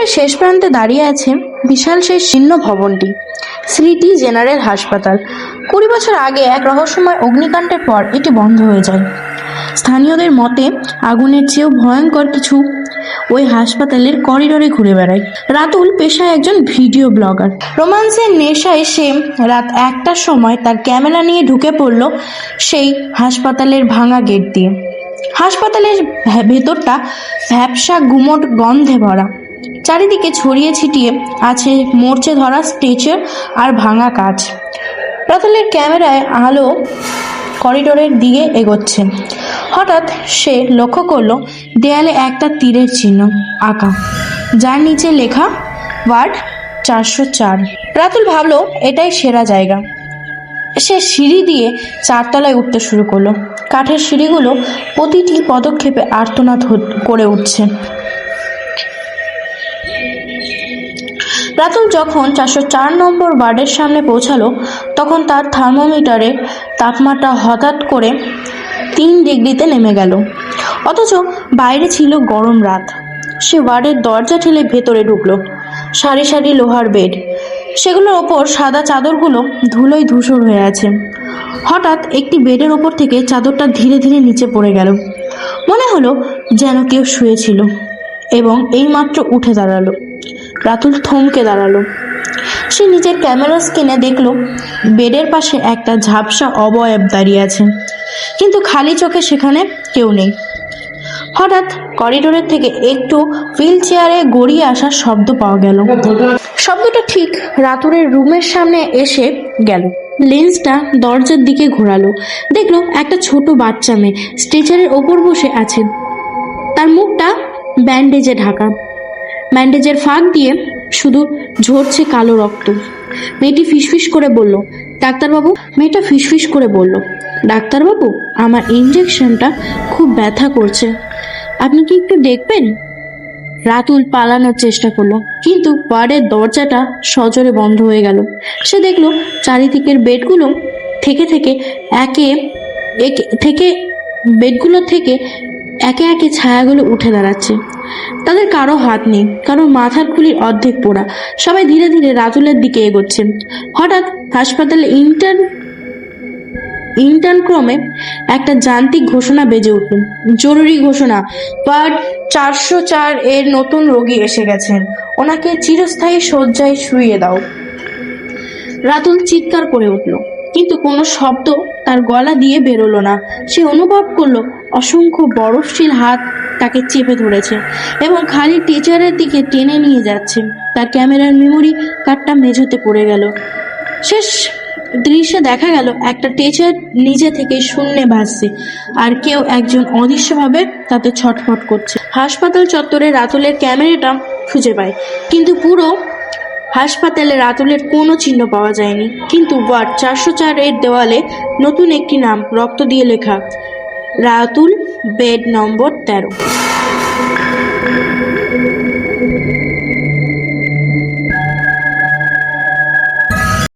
করিডোরের শেষ প্রান্তে দাঁড়িয়ে আছে বিশাল সেই শীর্ণ ভবনটি, স্মৃতি জেনারেল হাসপাতাল। 20 বছর আগে এক রহস্যময় অগ্নিকাণ্ডের পর এটি বন্ধ হয়ে যায়। স্থানীয়দের মতে আগুনের চেয়েও ভয়ঙ্কর কিছু ওই হাসপাতালের করিডোরে ঘুরে বেড়ায়। রাতুল পেশায় একজন ভিডিও ব্লগার। রোমান্সের নেশায় সে রাত 1টার সময় তার ক্যামেরা নিয়ে ঢুকে পড়ল সেই হাসপাতালের ভাঙা গেট দিয়ে। হাসপাতালের ভেতরটা ভ্যাপসা গুমোট গন্ধে ভরা। চারিদিকে ছড়িয়ে ছিটিয়ে আছে মরচে ধরা স্ট্রেচার আর ভাঙা কাঁচ। রাতুলের ক্যামেরায় আলো করিডোরের দিকে এগোচ্ছে। হঠাৎ সে লক্ষ্য করলো দেয়ালে একটা তীরের চিহ্ন আঁকা, যার নিচে লেখা ওয়ার্ড 404। রাতুল ভাবলো এটাই সেরা জায়গা। সে সিঁড়ি দিয়ে 4 তলায় উঠতে শুরু করলো। কাঠের সিঁড়িগুলো প্রতিটি পদক্ষেপে আর্তনাদ করে উঠছে। রাতুল যখন 404 নম্বর ওয়ার্ডের সামনে পৌঁছালো, তখন তার থার্মোমিটারের তাপমাত্রা হঠাৎ করে 3 ডিগ্রিতে নেমে গেল। অথচ বাইরে ছিল গরম রাত। সে ওয়ার্ডের দরজা ঠেলে ভেতরে ঢুকলো। সারি সারি লোহার বেড, সেগুলোর ওপর সাদা চাদরগুলো ধুলোয় ধূসর হয়ে আছে। হঠাৎ একটি বেডের ওপর থেকে চাদরটা ধীরে ধীরে নিচে পড়ে গেল। মনে হলো যেন কেউ শুয়েছিল এবং এইমাত্র উঠে দাঁড়ালো। রাতুল থমকে দাঁড়ালো। সে নিজের ক্যামেরা স্ক্রিনে দেখলো বেডের পাশে একটা ঝাপসা অবয়ব দাঁড়িয়ে আছে, কিন্তু খালি চোখে সেখানে কেউ নেই। হঠাৎ করিডোরের থেকে একটু হুইল চেয়ারে গড়িয়ে আসার শব্দ পাওয়া গেল। শব্দটা ঠিক রাতুলের রুমের সামনে এসে গেল। লেন্সটা দরজার দিকে ঘোরালো। দেখলো একটা ছোট বাচ্চা মেয়ে স্ট্রেচারের ওপর বসে আছে। তার মুখটা ব্যান্ডেজে ঢাকা। ব্যান্ডেজের ফাঁক দিয়ে শুধু ঝরছে কালো রক্ত। মেয়েটি ফিসফিস করে বলল, ডাক্তারবাবু। মেয়েটা ফিসফিস করে বলল, ডাক্তারবাবু, আমার ইঞ্জেকশনটা খুব ব্যথা করছে, আপনি কি একটু দেখবেন? রাতুল পালানোর চেষ্টা করলো, কিন্তু ওয়ার্ডের দরজাটা সজোরে বন্ধ হয়ে গেল। সে দেখলো চারিদিকের বেডগুলো থেকে একে একে ছায়াগুলো উঠে দাঁড়াচ্ছে। তাদের কারো হাত নেই, কারো মাথার খুলির অর্ধেক পোড়া। সবাই ধীরে ধীরে রাতুলের দিকে এগোচ্ছে। হঠাৎ হাসপাতালে ইন্টারক্রমে একটা যান্ত্রিক ঘোষণা বেজে উঠল। জরুরি ঘোষণা, ওয়ার্ড 404 এর নতুন রোগী এসে গেছেন, ওনাকে চিরস্থায়ী শয্যায় শুইয়ে দাও। রাতুল চিৎকার করে উঠল, কিন্তু কোনো শব্দ তার গলা দিয়ে বেরোলো না। সে অনুভব করলো অসংখ্য বরফশীল হাত তাকে চেপে ধরেছে এবং খালি টিচারের দিকে টেনে নিয়ে যাচ্ছে। তার ক্যামেরার মেমোরি কার্ডটা মেঝেতে পড়ে গেল। শেষ দৃশ্যে দেখা গেল একটা টিচার নিজে থেকে শূন্যে ভাসছে, আর কেউ একজন অদৃশ্যভাবে তাতে ছটফট করছে। হাসপাতাল চত্বরে রাতুলের ক্যামেরাটা খুঁজে পায়, কিন্তু পুরো হাসপাতালে রাতুলের কোনো চিহ্ন পাওয়া যায়নি। কিন্তু ওয়ার্ড 404 এর দেওয়ালে নতুন একটি নাম রক্ত দিয়ে লেখা, রাতুল, বেড নম্বর 13।